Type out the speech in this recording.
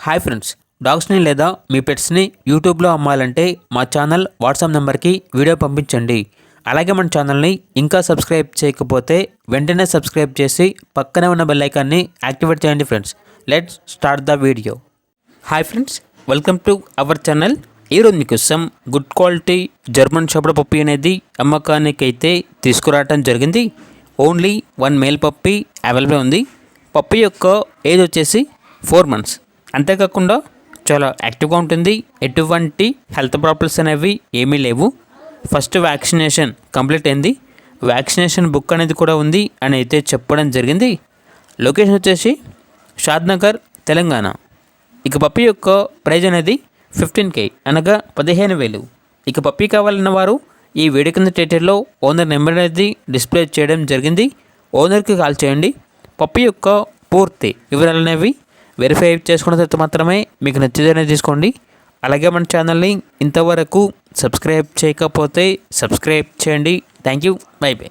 Hi friends, డాగ్స్ని లేదా మీ పెట్స్ని యూట్యూబ్లో అమ్మాలంటే మా ఛానల్ వాట్సాప్ నెంబర్కి వీడియో పంపించండి. అలాగే మన ఛానల్ని ఇంకా సబ్స్క్రైబ్ చేయకపోతే వెంటనే సబ్స్క్రైబ్ చేసి పక్కనే ఉన్న బెల్ ఐకాన్ని యాక్టివేట్ చేయండి friends. Let's start the video. Hi friends, welcome to our channel. ఈరోజు మీకోసం good quality German shepherd puppy అనేది అమ్మకానికి అయితే తీసుకురావడం జరిగింది. ఓన్లీ 1 మేల్ పప్పీ అవైలబుల్ ఉంది. పప్పీ యొక్క ఏజ్ వచ్చేసి 4 months. అంతేకాకుండా చాలా యాక్టివ్గా ఉంటుంది. ఎటువంటి హెల్త్ ప్రాబ్లమ్స్ అనేవి ఏమీ లేవు. ఫస్ట్ వ్యాక్సినేషన్ కంప్లీట్ అయింది. వ్యాక్సినేషన్ బుక్ అనేది కూడా ఉంది అని అయితే చెప్పడం జరిగింది. లొకేషన్ వచ్చేసి షాద్నగర్, తెలంగాణ. ఇక పప్పీ యొక్క ప్రైజ్ అనేది 15K అనగా 15,000. ఇక పప్పీ కావాలన్న వారు ఈ వీడియో కింద టైటిల్లో ఓనర్ నెంబర్ అనేది డిస్ప్లే చేయడం జరిగింది. ఓనర్కి కాల్ చేయండి. పప్పీ యొక్క పూర్తి వివరాలు అనేవి వెరిఫై చేసుకున్న తర్వాత మాత్రమే మీకు నచ్చితేనే తీసుకోండి. అలాగే మన ఛానల్ని ఇంతవరకు సబ్స్క్రైబ్ చేయకపోతే సబ్స్క్రైబ్ చేయండి. Thank you. By by.